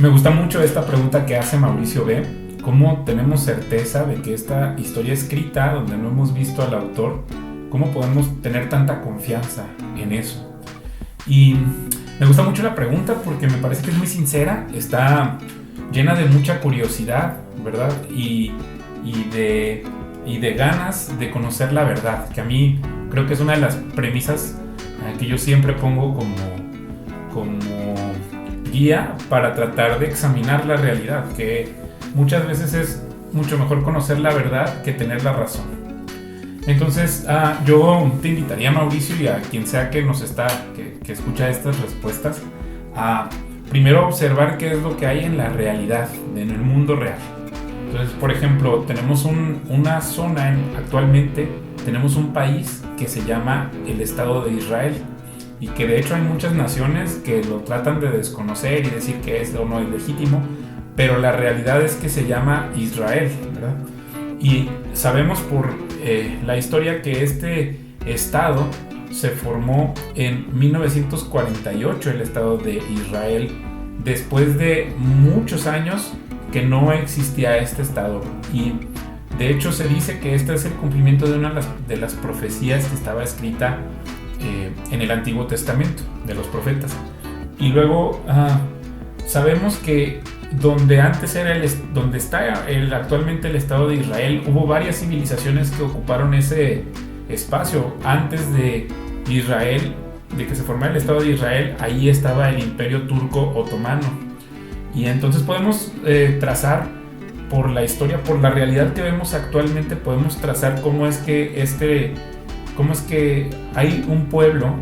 Me gusta mucho esta pregunta que hace Mauricio B. ¿Cómo tenemos certeza de que esta historia escrita, donde no hemos visto al autor, cómo podemos tener tanta confianza en eso? Y me gusta mucho la pregunta porque me parece que es muy sincera, está llena de mucha curiosidad, ¿verdad? Y de ganas de conocer la verdad, que a mí creo que es una de las premisas que yo siempre pongo como guía para tratar de examinar la realidad, que muchas veces es mucho mejor conocer la verdad que tener la razón. Entonces yo te invitaría, Mauricio, y a quien sea que que escucha estas respuestas, a primero observar qué es lo que hay en la realidad, en el mundo real. Entonces, por ejemplo, tenemos una zona, actualmente tenemos un país que se llama el Estado de Israel, y que de hecho hay muchas naciones que lo tratan de desconocer y decir que es o no es legítimo, pero la realidad es que se llama Israel, ¿verdad? Y sabemos por la historia que este estado se formó en 1948, el Estado de Israel, después de muchos años que no existía este estado. Y de hecho se dice que este es el cumplimiento de una de las profecías que estaba escrita en el Antiguo Testamento, de los profetas. Y luego sabemos que donde antes era donde está actualmente el Estado de Israel, hubo varias civilizaciones que ocuparon ese espacio. Antes de Israel, de que se formara el Estado de Israel, ahí estaba el Imperio Turco Otomano. Y entonces podemos trazar por la historia, por la realidad que vemos actualmente, podemos trazar cómo es que hay un pueblo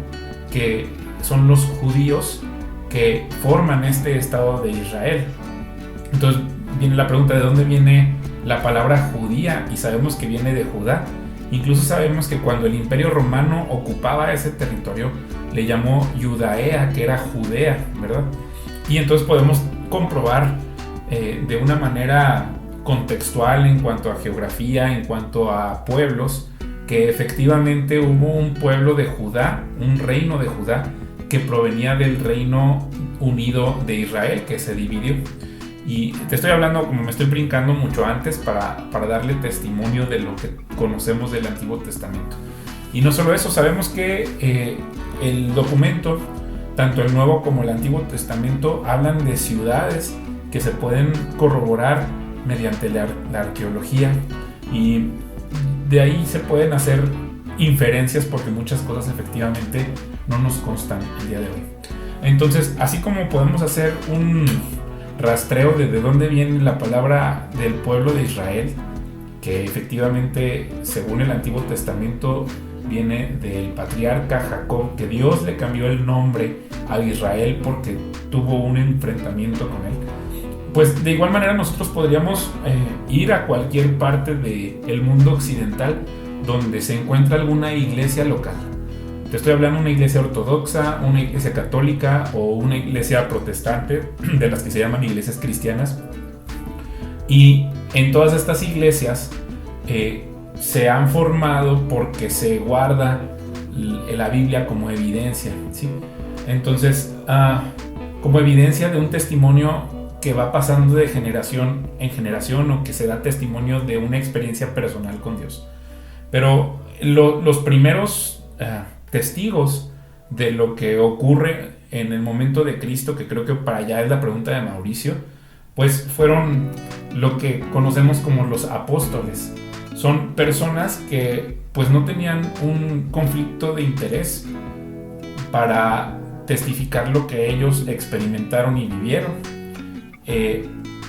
que son los judíos que forman este Estado de Israel. Entonces viene la pregunta de dónde viene la palabra judía, y sabemos que viene de Judá. Incluso sabemos que cuando el Imperio Romano ocupaba ese territorio, le llamó Judea, que era Judea, ¿verdad? Y entonces podemos comprobar de una manera contextual en cuanto a geografía, en cuanto a pueblos, que efectivamente hubo un pueblo de Judá, un reino de Judá, que provenía del Reino Unido de Israel, que se dividió. Y te estoy hablando, como me estoy brincando mucho antes, para darle testimonio de lo que conocemos del Antiguo Testamento. Y no solo eso, sabemos que el documento, tanto el Nuevo como el Antiguo Testamento, hablan de ciudades que se pueden corroborar mediante la arqueología, y de ahí se pueden hacer inferencias, porque muchas cosas efectivamente no nos constan el día de hoy. Entonces, así como podemos hacer un rastreo de dónde viene la palabra del pueblo de Israel, que efectivamente, según el Antiguo Testamento, viene del patriarca Jacob, que Dios le cambió el nombre a Israel porque tuvo un enfrentamiento con él. Pues de igual manera nosotros podríamos ir a cualquier parte del mundo occidental donde se encuentra alguna iglesia local. Te estoy hablando de una iglesia ortodoxa, una iglesia católica o una iglesia protestante, de las que se llaman iglesias cristianas. Y en todas estas iglesias se han formado porque se guarda la Biblia como evidencia, ¿sí? Entonces, como evidencia de un testimonio que va pasando de generación en generación, o que se da testimonio de una experiencia personal con Dios. Pero los primeros testigos de lo que ocurre en el momento de Cristo, que creo que para allá es la pregunta de Mauricio, pues fueron lo que conocemos como los apóstoles. Son personas que pues no tenían un conflicto de interés para testificar lo que ellos experimentaron y vivieron.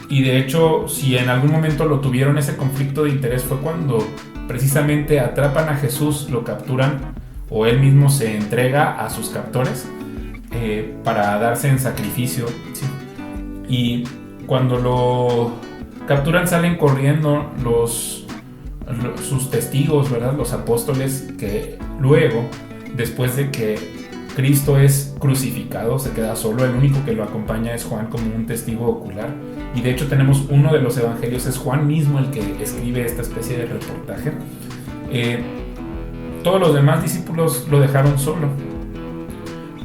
Y de hecho, si en algún momento lo tuvieron, ese conflicto de interés fue cuando precisamente atrapan a Jesús, lo capturan, o él mismo se entrega a sus captores para darse en sacrificio, ¿sí? Y cuando lo capturan, salen corriendo sus testigos, ¿verdad? Los apóstoles, que luego, después de que Cristo es crucificado, se queda solo. El único que lo acompaña es Juan como un testigo ocular. Y de hecho tenemos uno de los evangelios, es Juan mismo el que escribe esta especie de reportaje. Todos los demás discípulos lo dejaron solo.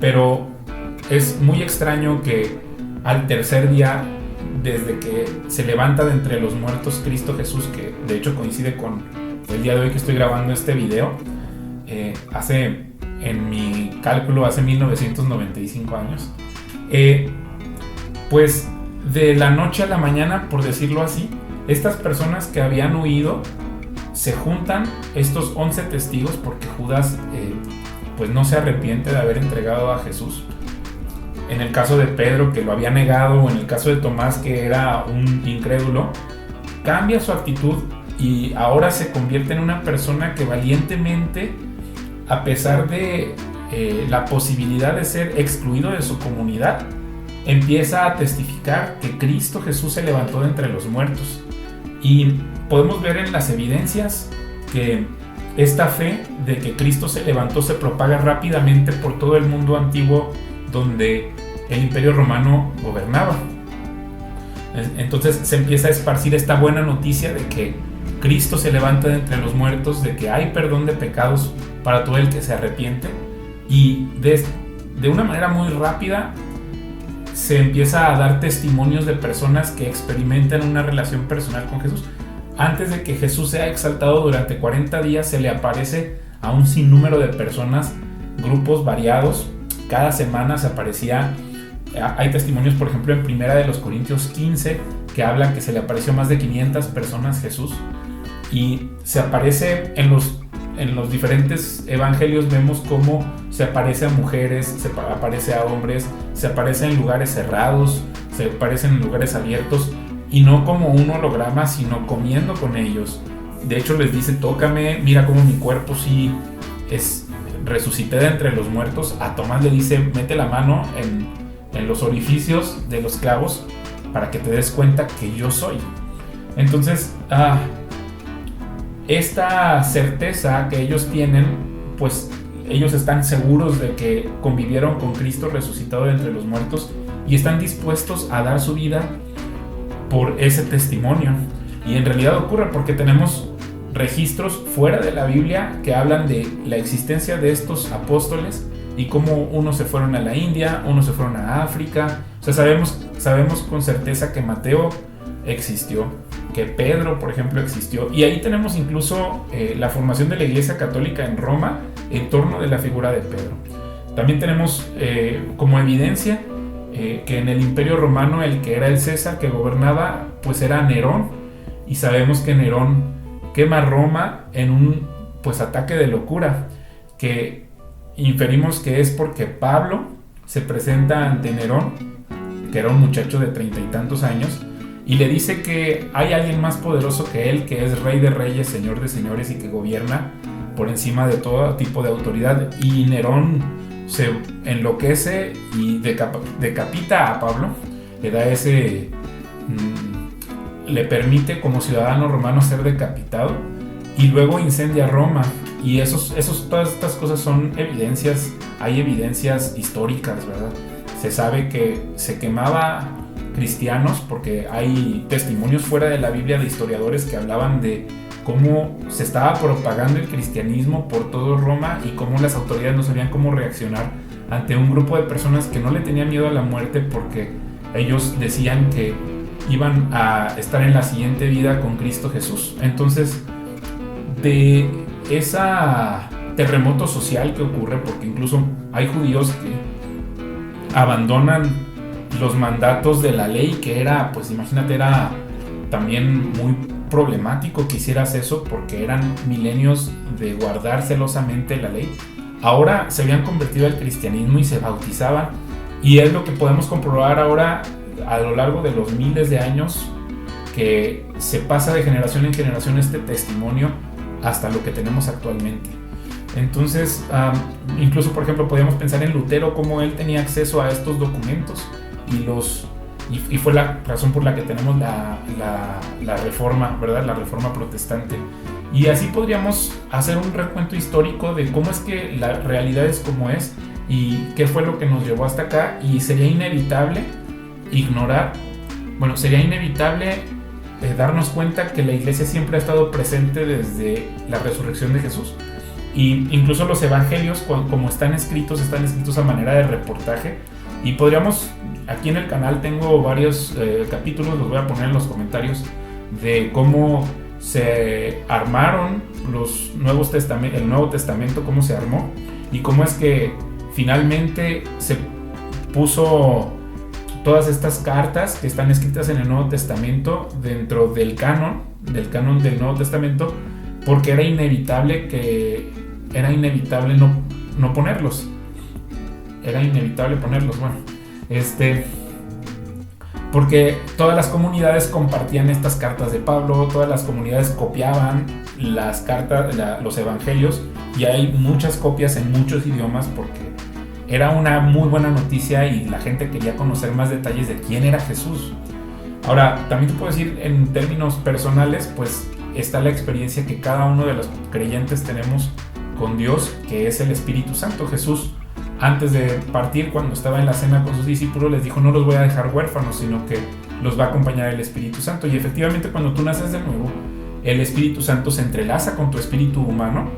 Pero es muy extraño que al tercer día desde que se levanta de entre los muertos Cristo Jesús, que de hecho coincide con el día de hoy que estoy grabando este video, en mi cálculo, hace 1995 años. Pues de la noche a la mañana, por decirlo así, estas personas que habían huido se juntan, estos 11 testigos, porque Judas pues no se arrepiente de haber entregado a Jesús. En el caso de Pedro, que lo había negado, o en el caso de Tomás, que era un incrédulo, cambia su actitud y ahora se convierte en una persona que valientemente, a pesar de la posibilidad de ser excluido de su comunidad, empieza a testificar que Cristo Jesús se levantó de entre los muertos. Y podemos ver en las evidencias que esta fe de que Cristo se levantó se propaga rápidamente por todo el mundo antiguo donde el Imperio Romano gobernaba. Entonces se empieza a esparcir esta buena noticia de que Cristo se levanta de entre los muertos, de que hay perdón de pecados para todo el que se arrepiente, y de una manera muy rápida se empieza a dar testimonios de personas que experimentan una relación personal con Jesús. Antes de que Jesús sea exaltado, durante 40 días se le aparece a un sinnúmero de personas, grupos variados. Cada semana se aparecía. Hay testimonios, por ejemplo, en 1 de los Corintios 15, que hablan que se le apareció a más de 500 personas Jesús. Y se aparece en los diferentes evangelios, vemos cómo se aparece a mujeres, se aparece a hombres, se aparece en lugares cerrados, se aparece en lugares abiertos, y no como un holograma, sino comiendo con ellos. De hecho les dice: tócame, mira cómo mi cuerpo sí resucité de entre los muertos. A Tomás le dice: mete la mano en los orificios de los clavos para que te des cuenta que yo soy. Entonces esta certeza que ellos tienen, pues ellos están seguros de que convivieron con Cristo resucitado de entre los muertos, y están dispuestos a dar su vida por ese testimonio. Y en realidad ocurre porque tenemos registros fuera de la Biblia que hablan de la existencia de estos apóstoles y cómo unos se fueron a la India, unos se fueron a África. O sea, sabemos con certeza que Mateo existió, que Pedro, por ejemplo, existió, y ahí tenemos incluso la formación de la Iglesia Católica en Roma en torno de la figura de Pedro. También tenemos como evidencia que en el Imperio Romano el que era el César que gobernaba pues era Nerón, y sabemos que Nerón quema Roma en un ataque de locura, que inferimos que es porque Pablo se presenta ante Nerón, que era un muchacho de 30 y tantos años, y le dice que hay alguien más poderoso que él, que es Rey de Reyes, Señor de Señores, y que gobierna por encima de todo tipo de autoridad. Y Nerón se enloquece y decapita a Pablo, le da le permite como ciudadano romano ser decapitado, y luego incendia Roma. Y todas estas cosas son evidencias, hay evidencias históricas, ¿verdad? Se sabe que se quemaba cristianos, porque hay testimonios fuera de la Biblia de historiadores que hablaban de cómo se estaba propagando el cristianismo por todo Roma y cómo las autoridades no sabían cómo reaccionar ante un grupo de personas que no le tenían miedo a la muerte, porque ellos decían que iban a estar en la siguiente vida con Cristo Jesús. Entonces, de ese terremoto social que ocurre, porque incluso hay judíos que abandonan los mandatos de la ley, que era, pues imagínate, era también muy problemático que hicieras eso, porque eran milenios de guardar celosamente la ley. Ahora se habían convertido al cristianismo y se bautizaban, y es lo que podemos comprobar ahora a lo largo de los miles de años, que se pasa de generación en generación este testimonio hasta lo que tenemos actualmente. Entonces, incluso por ejemplo podríamos pensar en Lutero, cómo él tenía acceso a estos documentos, y fue la razón por la que tenemos la reforma, ¿verdad? La reforma protestante. Y así podríamos hacer un recuento histórico de cómo es que la realidad es como es y qué fue lo que nos llevó hasta acá. Y sería inevitable darnos cuenta que la iglesia siempre ha estado presente desde la resurrección de Jesús. Y incluso los evangelios, como están escritos a manera de reportaje, y podríamos aquí en el canal tengo varios capítulos, los voy a poner en los comentarios, de cómo se armaron el Nuevo Testamento, cómo se armó y cómo es que finalmente se puso todas estas cartas que están escritas en el Nuevo Testamento dentro del canon del Nuevo Testamento, porque era inevitable no ponerlos. Era inevitable ponerlos, porque todas las comunidades compartían estas cartas de Pablo, todas las comunidades copiaban las cartas, los evangelios, y hay muchas copias en muchos idiomas porque era una muy buena noticia y la gente quería conocer más detalles de quién era Jesús. Ahora, también te puedo decir en términos personales, pues está la experiencia que cada uno de los creyentes tenemos con Dios, que es el Espíritu Santo. Jesús, antes de partir, cuando estaba en la cena con sus discípulos, les dijo: no los voy a dejar huérfanos, sino que los va a acompañar el Espíritu Santo. Y efectivamente, cuando tú naces de nuevo, el Espíritu Santo se entrelaza con tu espíritu humano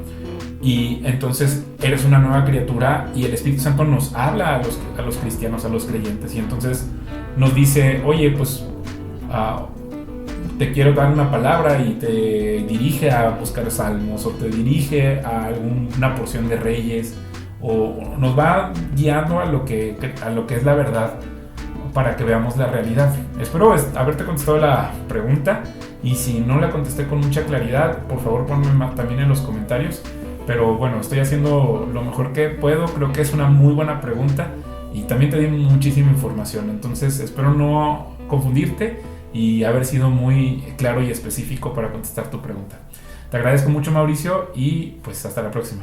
y entonces eres una nueva criatura, y el Espíritu Santo nos habla a los cristianos, a los creyentes, y entonces nos dice: oye, pues te quiero dar una palabra, y te dirige a buscar salmos, o te dirige a alguna porción de Reyes, o nos va guiando a lo que es la verdad, para que veamos la realidad. Espero haberte contestado la pregunta, y si no la contesté con mucha claridad, por favor ponme también en los comentarios. Pero bueno, estoy haciendo lo mejor que puedo. Creo que es una muy buena pregunta y también te di muchísima información. Entonces espero no confundirte y haber sido muy claro y específico para contestar tu pregunta. Te agradezco mucho, Mauricio, y pues hasta la próxima.